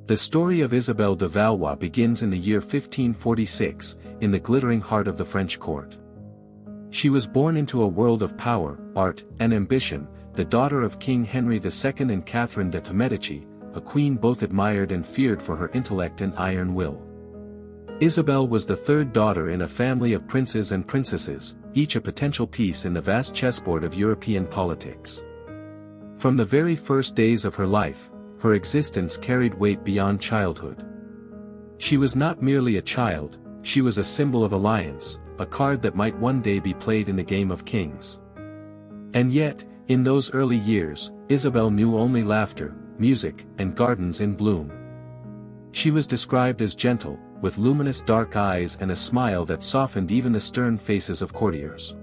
The story of Isabel de Valois begins in the year 1546, in the glittering heart of the French court. She was born into a world of power, art, and ambition, the daughter of King Henry II and Catherine de' Medici, a queen both admired and feared for her intellect and iron will. Isabel was the third daughter in a family of princes and princesses, each a potential piece in the vast chessboard of European politics. From the very first days of her life, her existence carried weight beyond childhood. She was not merely a child, she was a symbol of alliance, a card that might one day be played in the game of kings. And yet, in those early years, Isabel knew only laughter, music, and gardens in bloom. She was described as gentle, with luminous dark eyes and a smile that softened even the stern faces of courtiers.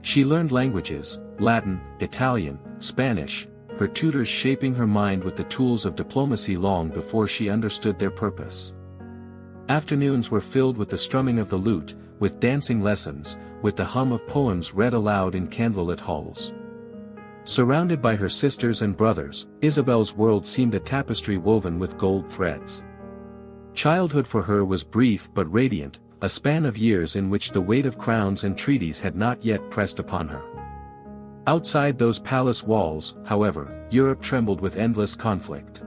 She learned languages, Latin, Italian, Spanish, her tutors shaping her mind with the tools of diplomacy long before she understood their purpose. Afternoons were filled with the strumming of the lute, with dancing lessons, with the hum of poems read aloud in candlelit halls. Surrounded by her sisters and brothers, Isabel's world seemed a tapestry woven with gold threads. Childhood for her was brief but radiant, a span of years in which the weight of crowns and treaties had not yet pressed upon her. Outside those palace walls, however, Europe trembled with endless conflict.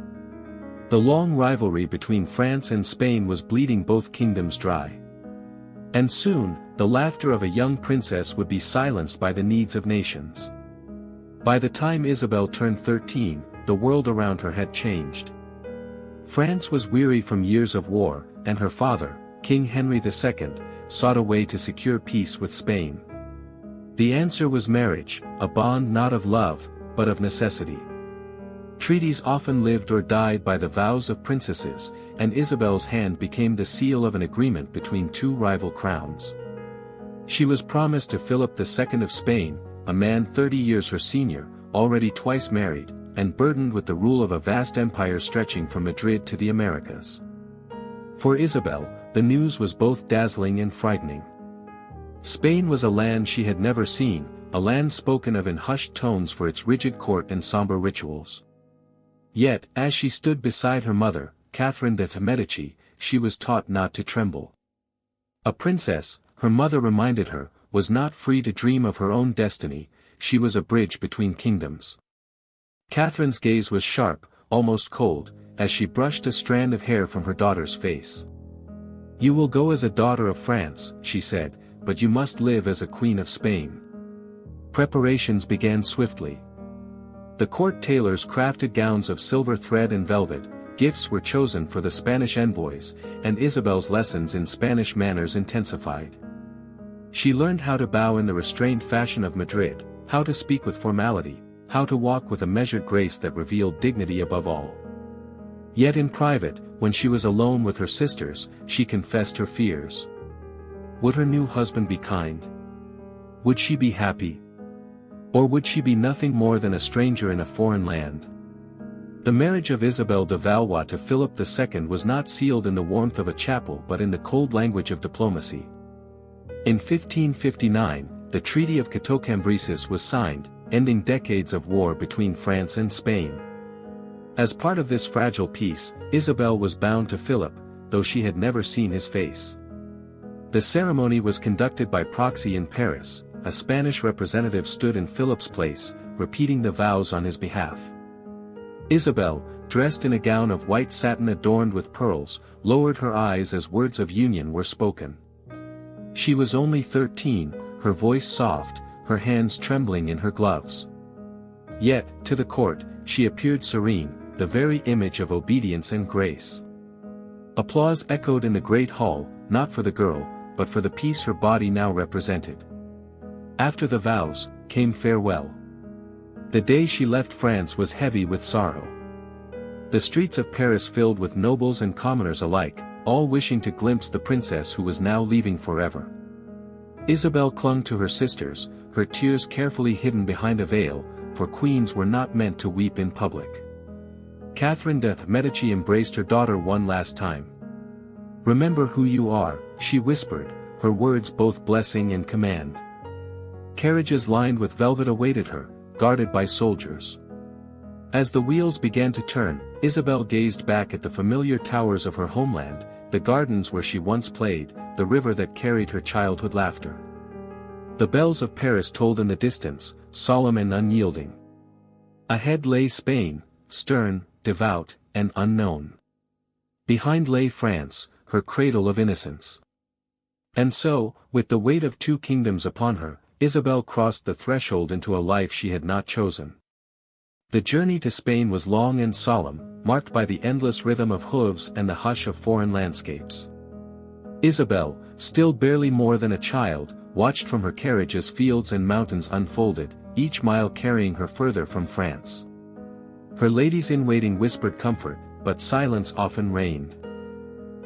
The long rivalry between France and Spain was bleeding both kingdoms dry. And soon, the laughter of a young princess would be silenced by the needs of nations. By the time Isabel turned 13, the world around her had changed. France was weary from years of war, and her father, King Henry II, sought a way to secure peace with Spain. The answer was marriage, a bond not of love, but of necessity. Treaties often lived or died by the vows of princesses, and Isabel's hand became the seal of an agreement between two rival crowns. She was promised to Philip II of Spain, a man 30 years her senior, already twice married, and burdened with the rule of a vast empire stretching from Madrid to the Americas. For Isabel, the news was both dazzling and frightening. Spain was a land she had never seen, a land spoken of in hushed tones for its rigid court and somber rituals. Yet, as she stood beside her mother, Catherine de' Medici, she was taught not to tremble. A princess, her mother reminded her, was not free to dream of her own destiny, she was a bridge between kingdoms. Catherine's gaze was sharp, almost cold, as she brushed a strand of hair from her daughter's face. "You will go as a daughter of France," she said, "but you must live as a queen of Spain." Preparations began swiftly. The court tailors crafted gowns of silver thread and velvet, gifts were chosen for the Spanish envoys, and Isabel's lessons in Spanish manners intensified. She learned how to bow in the restrained fashion of Madrid, how to speak with formality, how to walk with a measured grace that revealed dignity above all. Yet in private, when she was alone with her sisters, she confessed her fears. Would her new husband be kind? Would she be happy? Or would she be nothing more than a stranger in a foreign land? The marriage of Isabel de Valois to Philip II was not sealed in the warmth of a chapel but in the cold language of diplomacy. In 1559, the Treaty of Cateau-Cambrésis was signed, ending decades of war between France and Spain. As part of this fragile peace, Isabel was bound to Philip, though she had never seen his face. The ceremony was conducted by proxy in Paris, a Spanish representative stood in Philip's place, repeating the vows on his behalf. Isabel, dressed in a gown of white satin adorned with pearls, lowered her eyes as words of union were spoken. She was only 13, her voice soft, her hands trembling in her gloves. Yet, to the court, she appeared serene, the very image of obedience and grace. Applause echoed in the great hall, not for the girl, but for the peace her body now represented. After the vows, came farewell. The day she left France was heavy with sorrow. The streets of Paris filled with nobles and commoners alike, all wishing to glimpse the princess who was now leaving forever. Isabel clung to her sisters, her tears carefully hidden behind a veil, for queens were not meant to weep in public. Catherine de' Medici embraced her daughter one last time. "Remember who you are," she whispered, her words both blessing and command. Carriages lined with velvet awaited her, guarded by soldiers. As the wheels began to turn, Isabel gazed back at the familiar towers of her homeland, the gardens where she once played, the river that carried her childhood laughter. The bells of Paris tolled in the distance, solemn and unyielding. Ahead lay Spain, stern, devout, and unknown. Behind lay France, her cradle of innocence. And so, with the weight of two kingdoms upon her, Isabel crossed the threshold into a life she had not chosen. The journey to Spain was long and solemn, marked by the endless rhythm of hooves and the hush of foreign landscapes. Isabel, still barely more than a child, watched from her carriage as fields and mountains unfolded, each mile carrying her further from France. Her ladies-in-waiting whispered comfort, but silence often reigned.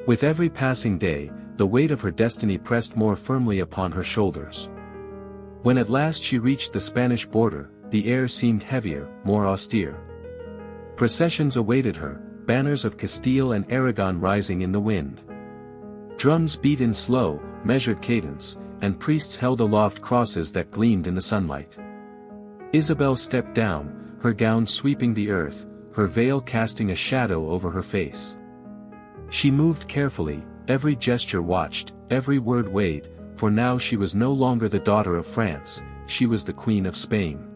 With every passing day, the weight of her destiny pressed more firmly upon her shoulders. When at last she reached the Spanish border, the air seemed heavier, more austere. Processions awaited her, banners of Castile and Aragon rising in the wind. Drums beat in slow, measured cadence, and priests held aloft crosses that gleamed in the sunlight. Isabel stepped down, her gown sweeping the earth, her veil casting a shadow over her face. She moved carefully, every gesture watched, every word weighed, for now she was no longer the daughter of France, she was the Queen of Spain.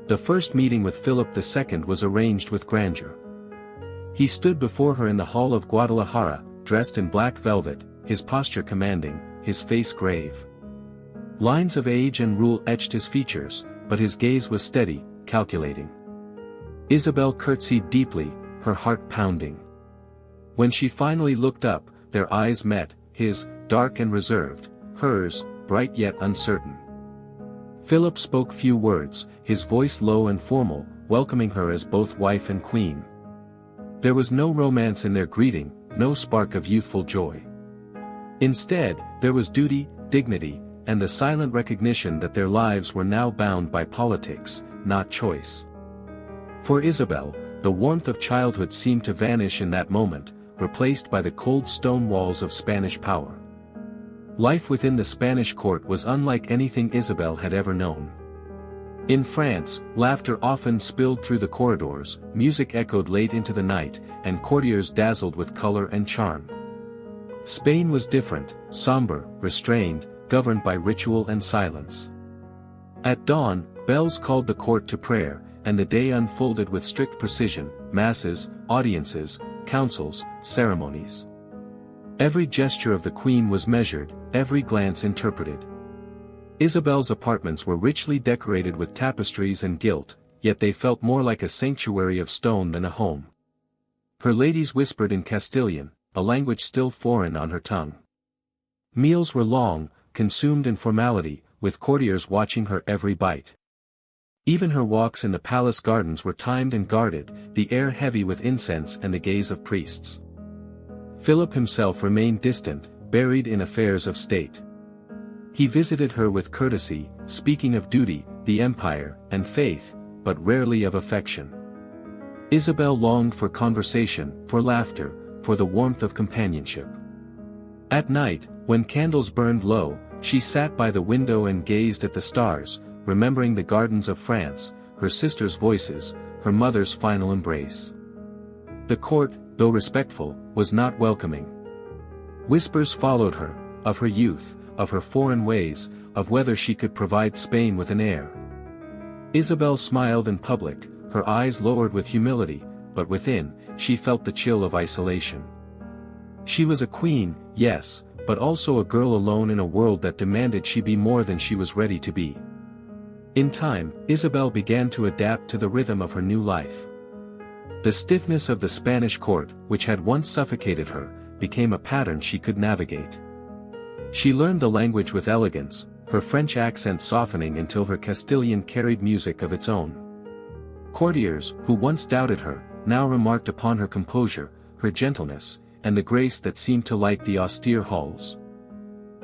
The first meeting with Philip II was arranged with grandeur. He stood before her in the hall of Guadalajara, dressed in black velvet, his posture commanding, his face grave. Lines of age and rule etched his features, but his gaze was steady, calculating. Isabel curtsied deeply, her heart pounding. When she finally looked up, their eyes met, his, dark and reserved, hers, bright yet uncertain. Philip spoke few words, his voice low and formal, welcoming her as both wife and queen. There was no romance in their greeting, no spark of youthful joy. Instead, there was duty, dignity, and the silent recognition that their lives were now bound by politics, not choice. For Isabel, the warmth of childhood seemed to vanish in that moment, replaced by the cold stone walls of Spanish power. Life within the Spanish court was unlike anything Isabel had ever known. In France, laughter often spilled through the corridors, music echoed late into the night, and courtiers dazzled with color and charm. Spain was different, somber, restrained, governed by ritual and silence. At dawn, bells called the court to prayer, and the day unfolded with strict precision, masses, audiences, councils, ceremonies. Every gesture of the queen was measured, every glance interpreted. Isabel's apartments were richly decorated with tapestries and gilt, yet they felt more like a sanctuary of stone than a home. Her ladies whispered in Castilian, a language still foreign on her tongue. Meals were long, consumed in formality, with courtiers watching her every bite. Even her walks in the palace gardens were timed and guarded, the air heavy with incense and the gaze of priests. Philip himself remained distant, buried in affairs of state. He visited her with courtesy, speaking of duty, the empire, and faith, but rarely of affection. Isabel longed for conversation, for laughter, for the warmth of companionship. At night, when candles burned low, she sat by the window and gazed at the stars, remembering the gardens of France, her sister's voices, her mother's final embrace. The court, though respectful, was not welcoming. Whispers followed her, of her youth, of her foreign ways, of whether she could provide Spain with an heir. Isabel smiled in public, her eyes lowered with humility, but within, she felt the chill of isolation. She was a queen, yes, but also a girl alone in a world that demanded she be more than she was ready to be. In time, Isabel began to adapt to the rhythm of her new life. The stiffness of the Spanish court, which had once suffocated her, became a pattern she could navigate. She learned the language with elegance, her French accent softening until her Castilian carried music of its own. Courtiers, who once doubted her, now remarked upon her composure, her gentleness, and the grace that seemed to light the austere halls.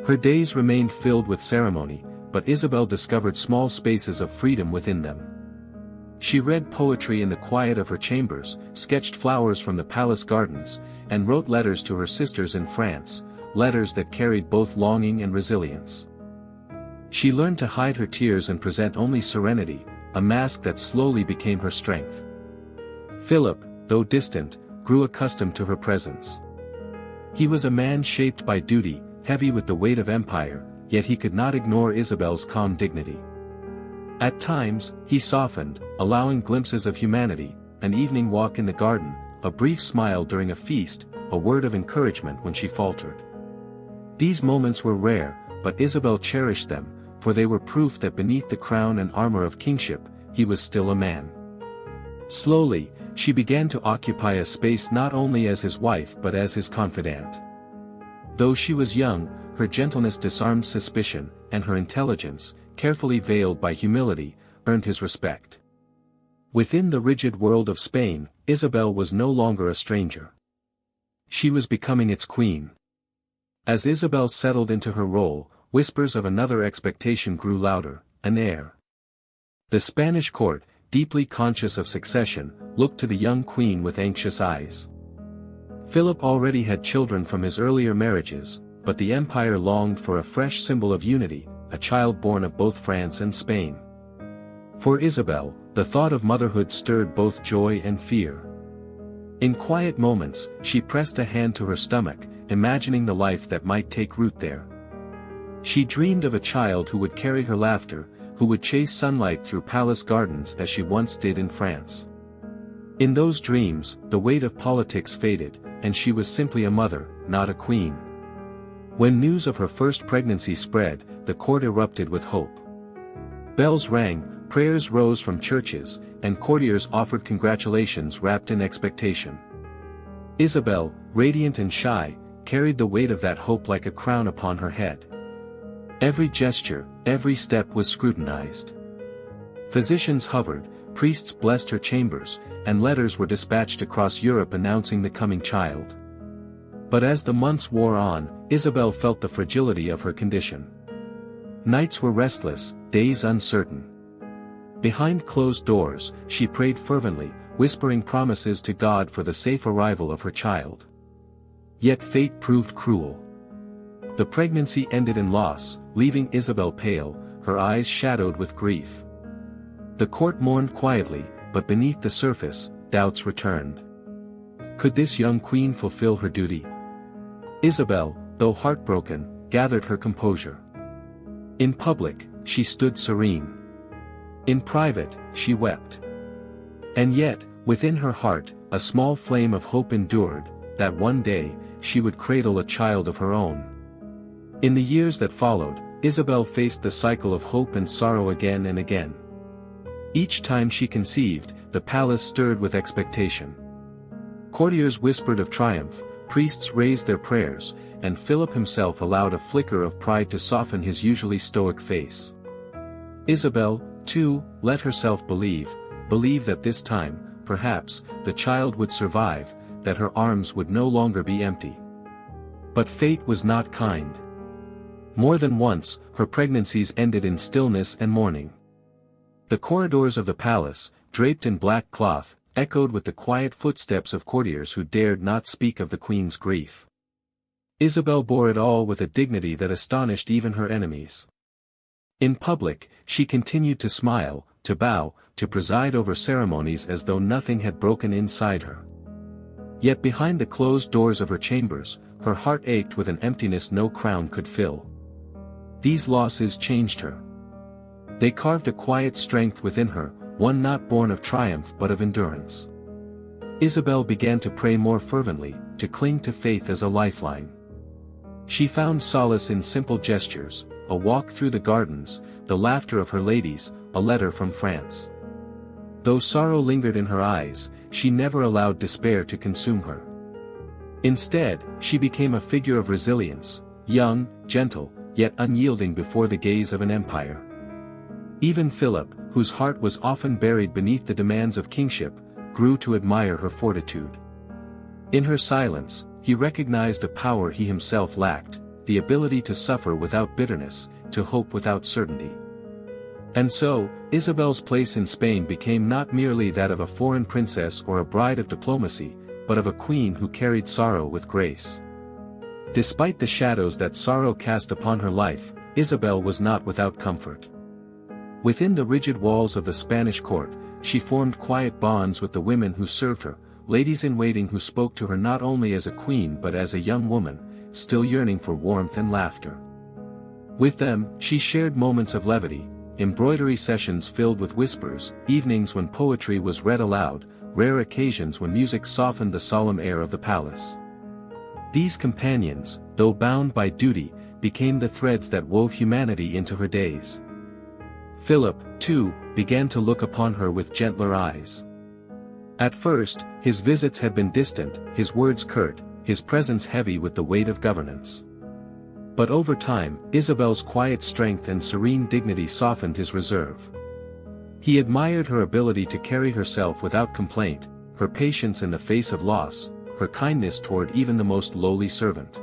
Her days remained filled with ceremony, but Isabel discovered small spaces of freedom within them. She read poetry in the quiet of her chambers, sketched flowers from the palace gardens, and wrote letters to her sisters in France, letters that carried both longing and resilience. She learned to hide her tears and present only serenity, a mask that slowly became her strength. Philip, though distant, grew accustomed to her presence. He was a man shaped by duty, heavy with the weight of empire, yet he could not ignore Isabel's calm dignity. At times, he softened, allowing glimpses of humanity, an evening walk in the garden, a brief smile during a feast, a word of encouragement when she faltered. These moments were rare, but Isabel cherished them, for they were proof that beneath the crown and armor of kingship, he was still a man. Slowly, she began to occupy a space not only as his wife but as his confidant. Though she was young, her gentleness disarmed suspicion, and her intelligence, carefully veiled by humility, earned his respect. Within the rigid world of Spain, Isabel was no longer a stranger. She was becoming its queen. As Isabel settled into her role, whispers of another expectation grew louder, an heir. The Spanish court, deeply conscious of succession, looked to the young queen with anxious eyes. Philip already had children from his earlier marriages, but the empire longed for a fresh symbol of unity, a child born of both France and Spain. For Isabel, the thought of motherhood stirred both joy and fear. In quiet moments, she pressed a hand to her stomach, imagining the life that might take root there. She dreamed of a child who would carry her laughter, who would chase sunlight through palace gardens as she once did in France. In those dreams, the weight of politics faded, and she was simply a mother, not a queen. When news of her first pregnancy spread, the court erupted with hope. Bells rang, prayers rose from churches, and courtiers offered congratulations wrapped in expectation. Isabel, radiant and shy, carried the weight of that hope like a crown upon her head. Every gesture, every step was scrutinized. Physicians hovered, priests blessed her chambers, and letters were dispatched across Europe announcing the coming child. But as the months wore on, Isabel felt the fragility of her condition. Nights were restless, days uncertain. Behind closed doors, she prayed fervently, whispering promises to God for the safe arrival of her child. Yet fate proved cruel. The pregnancy ended in loss, leaving Isabel pale, her eyes shadowed with grief. The court mourned quietly, but beneath the surface, doubts returned. Could this young queen fulfill her duty? Isabel, though heartbroken, gathered her composure. In public, she stood serene. In private, she wept. And yet, within her heart, a small flame of hope endured, that one day, she would cradle a child of her own. In the years that followed, Isabel faced the cycle of hope and sorrow again and again. Each time she conceived, the palace stirred with expectation. Courtiers whispered of triumph, priests raised their prayers, and Philip himself allowed a flicker of pride to soften his usually stoic face. Isabel, too, let herself believe that this time, perhaps, the child would survive, that her arms would no longer be empty. But fate was not kind. More than once, her pregnancies ended in stillness and mourning. The corridors of the palace, draped in black cloth, echoed with the quiet footsteps of courtiers who dared not speak of the queen's grief. Isabel bore it all with a dignity that astonished even her enemies. In public, she continued to smile, to bow, to preside over ceremonies as though nothing had broken inside her. Yet behind the closed doors of her chambers, her heart ached with an emptiness no crown could fill. These losses changed her. They carved a quiet strength within her, one not born of triumph but of endurance. Isabel began to pray more fervently, to cling to faith as a lifeline. She found solace in simple gestures, a walk through the gardens, the laughter of her ladies, a letter from France. Though sorrow lingered in her eyes, she never allowed despair to consume her. Instead, she became a figure of resilience, young, gentle, yet unyielding before the gaze of an empire. Even Philip, whose heart was often buried beneath the demands of kingship, grew to admire her fortitude. In her silence, he recognized a power he himself lacked, the ability to suffer without bitterness, to hope without certainty. And so, Isabel's place in Spain became not merely that of a foreign princess or a bride of diplomacy, but of a queen who carried sorrow with grace. Despite the shadows that sorrow cast upon her life, Isabel was not without comfort. Within the rigid walls of the Spanish court, she formed quiet bonds with the women who served her, ladies-in-waiting who spoke to her not only as a queen but as a young woman, still yearning for warmth and laughter. With them, she shared moments of levity, embroidery sessions filled with whispers, evenings when poetry was read aloud, rare occasions when music softened the solemn air of the palace. These companions, though bound by duty, became the threads that wove humanity into her days. Philip, too, began to look upon her with gentler eyes. At first, his visits had been distant, his words curt, his presence heavy with the weight of governance. But over time, Isabel's quiet strength and serene dignity softened his reserve. He admired her ability to carry herself without complaint, her patience in the face of loss, her kindness toward even the most lowly servant.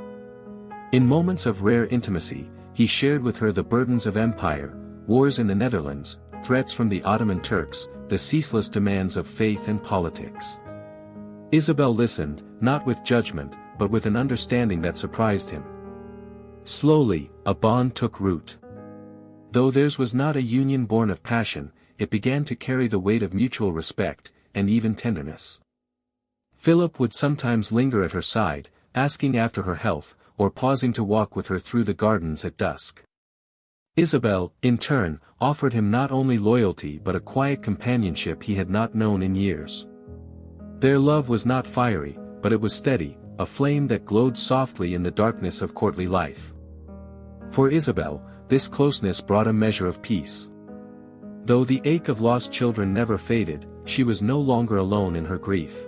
In moments of rare intimacy, he shared with her the burdens of empire, wars in the Netherlands, threats from the Ottoman Turks, the ceaseless demands of faith and politics. Isabel listened, not with judgment, but with an understanding that surprised him. Slowly, a bond took root. Though theirs was not a union born of passion, it began to carry the weight of mutual respect, and even tenderness. Philip would sometimes linger at her side, asking after her health, or pausing to walk with her through the gardens at dusk. Isabel, in turn, offered him not only loyalty but a quiet companionship he had not known in years. Their love was not fiery, but it was steady, a flame that glowed softly in the darkness of courtly life. For Isabel, this closeness brought a measure of peace. Though the ache of lost children never faded, she was no longer alone in her grief.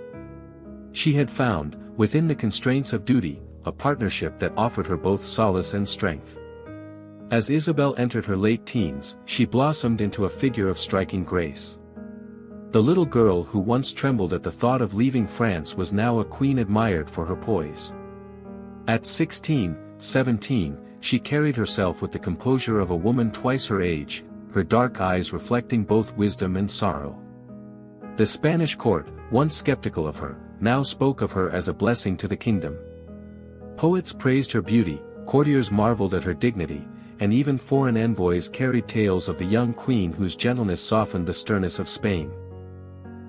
She had found, within the constraints of duty, a partnership that offered her both solace and strength. As Isabel entered her late teens, she blossomed into a figure of striking grace. The little girl who once trembled at the thought of leaving France was now a queen admired for her poise. At 16, 17, she carried herself with the composure of a woman twice her age, her dark eyes reflecting both wisdom and sorrow. The Spanish court, once skeptical of her, now spoke of her as a blessing to the kingdom. Poets praised her beauty, courtiers marveled at her dignity, and even foreign envoys carried tales of the young queen whose gentleness softened the sternness of Spain.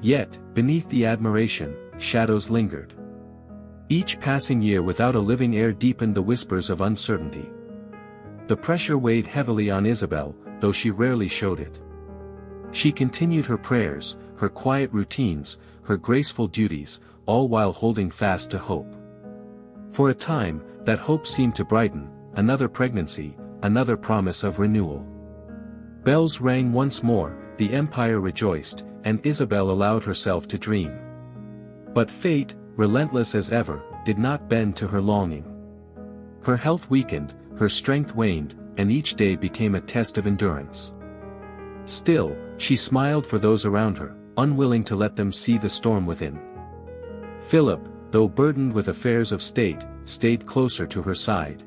Yet, beneath the admiration, shadows lingered. Each passing year without a living heir deepened the whispers of uncertainty. The pressure weighed heavily on Isabel, though she rarely showed it. She continued her prayers, her quiet routines, her graceful duties, all while holding fast to hope. For a time, that hope seemed to brighten, another pregnancy, another promise of renewal. Bells rang once more, the empire rejoiced, and Isabel allowed herself to dream. But fate, relentless as ever, did not bend to her longing. Her health weakened, her strength waned, and each day became a test of endurance. Still, she smiled for those around her, unwilling to let them see the storm within. Philip, though burdened with affairs of state, stayed closer to her side.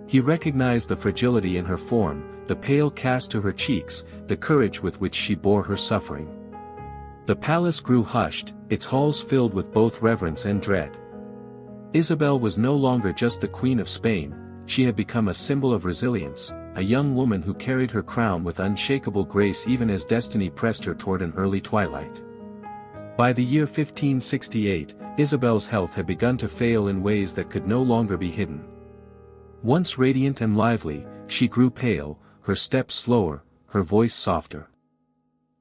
He recognized the fragility in her form, the pale cast to her cheeks, the courage with which she bore her suffering. The palace grew hushed, its halls filled with both reverence and dread. Isabel was no longer just the Queen of Spain, she had become a symbol of resilience, a young woman who carried her crown with unshakable grace even as destiny pressed her toward an early twilight. By the year 1568, Isabel's health had begun to fail in ways that could no longer be hidden. Once radiant and lively, she grew pale, her steps slower, her voice softer.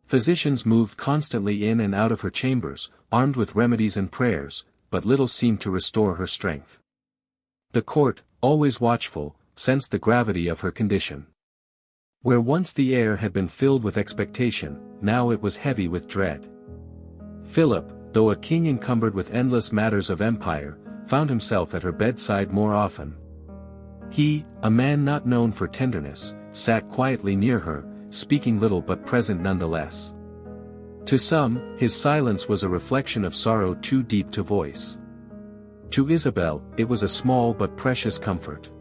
Physicians moved constantly in and out of her chambers, armed with remedies and prayers, but little seemed to restore her strength. The court, always watchful, sensed the gravity of her condition. Where once the air had been filled with expectation, now it was heavy with dread. Philip, though a king encumbered with endless matters of empire, found himself at her bedside more often. He, a man not known for tenderness, sat quietly near her, speaking little but present nonetheless. To some, his silence was a reflection of sorrow too deep to voice. To Isabel, it was a small but precious comfort.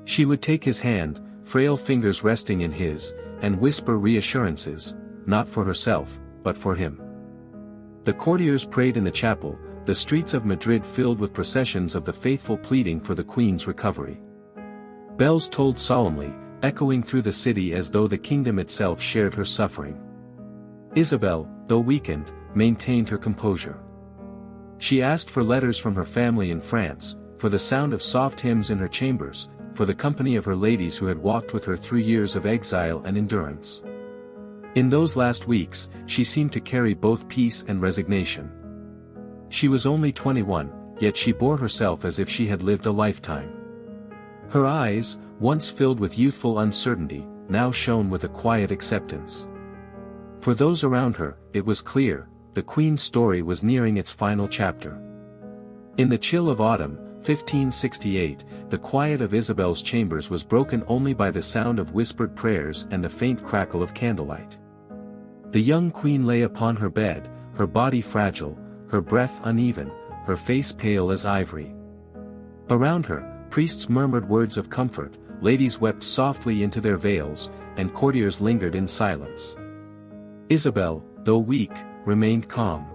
She would take his hand, frail fingers resting in his, and whisper reassurances, not for herself, but for him. The courtiers prayed in the chapel, the streets of Madrid filled with processions of the faithful pleading for the Queen's recovery. Bells tolled solemnly, echoing through the city as though the kingdom itself shared her suffering. Isabel, though weakened, maintained her composure. She asked for letters from her family in France, for the sound of soft hymns in her chambers, for the company of her ladies who had walked with her through years of exile and endurance. In those last weeks, she seemed to carry both peace and resignation. She was only 21, yet she bore herself as if she had lived a lifetime. Her eyes, once filled with youthful uncertainty, now shone with a quiet acceptance. For those around her, it was clear, the Queen's story was nearing its final chapter. In the chill of autumn, 1568, the quiet of Isabel's chambers was broken only by the sound of whispered prayers and the faint crackle of candlelight. The young queen lay upon her bed, her body fragile, her breath uneven, her face pale as ivory. Around her, priests murmured words of comfort, ladies wept softly into their veils, and courtiers lingered in silence. Isabel, though weak, remained calm.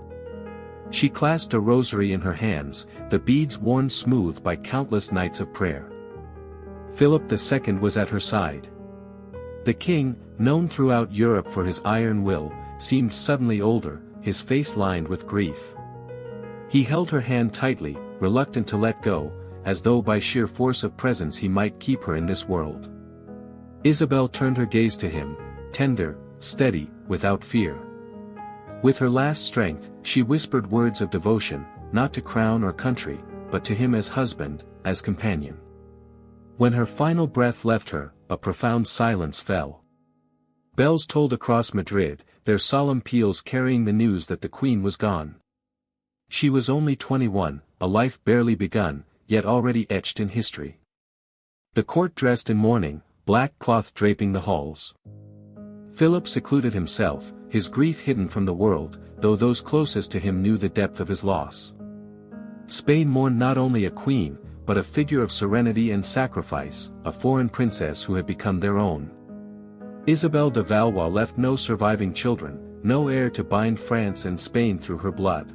She clasped a rosary in her hands, the beads worn smooth by countless nights of prayer. Philip II was at her side. The king, known throughout Europe for his iron will, seemed suddenly older, his face lined with grief. He held her hand tightly, reluctant to let go, as though by sheer force of presence he might keep her in this world. Isabel turned her gaze to him, tender, steady, without fear. With her last strength, she whispered words of devotion, not to crown or country, but to him as husband, as companion. When her final breath left her, a profound silence fell. Bells tolled across Madrid, their solemn peals carrying the news that the Queen was gone. She was only 21, a life barely begun, yet already etched in history. The court dressed in mourning, black cloth draping the halls. Philip secluded himself, his grief hidden from the world, though those closest to him knew the depth of his loss. Spain mourned not only a queen, but a figure of serenity and sacrifice, a foreign princess who had become their own. Isabel de Valois left no surviving children, no heir to bind France and Spain through her blood.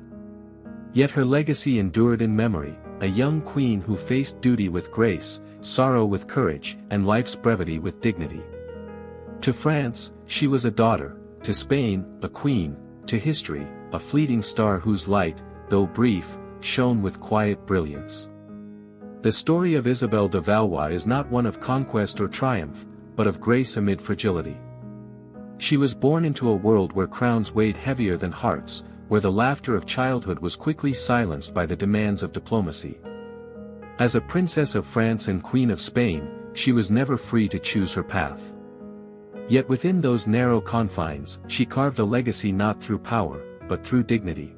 Yet her legacy endured in memory, a young queen who faced duty with grace, sorrow with courage, and life's brevity with dignity. To France, she was a daughter, to Spain, a queen, to history, a fleeting star whose light, though brief, shone with quiet brilliance. The story of Isabel de Valois is not one of conquest or triumph, but of grace amid fragility. She was born into a world where crowns weighed heavier than hearts, where the laughter of childhood was quickly silenced by the demands of diplomacy. As a princess of France and queen of Spain, she was never free to choose her path. Yet within those narrow confines, she carved a legacy not through power, but through dignity.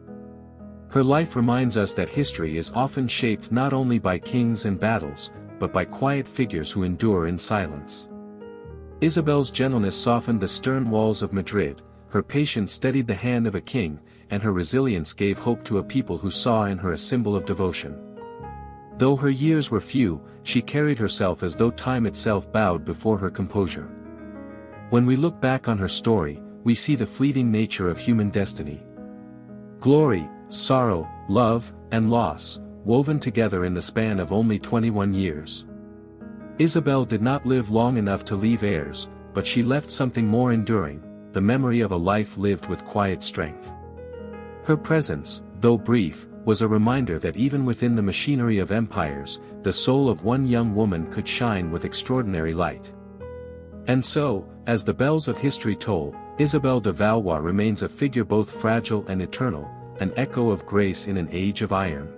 Her life reminds us that history is often shaped not only by kings and battles, but by quiet figures who endure in silence. Isabel's gentleness softened the stern walls of Madrid, her patience steadied the hand of a king, and her resilience gave hope to a people who saw in her a symbol of devotion. Though her years were few, she carried herself as though time itself bowed before her composure. When we look back on her story, we see the fleeting nature of human destiny. Glory, sorrow, love, and loss, woven together in the span of only 21 years. Isabel did not live long enough to leave heirs, but she left something more enduring, the memory of a life lived with quiet strength. Her presence, though brief, was a reminder that even within the machinery of empires, the soul of one young woman could shine with extraordinary light. And so, as the bells of history toll, Isabel de Valois remains a figure both fragile and eternal, an echo of grace in an age of iron.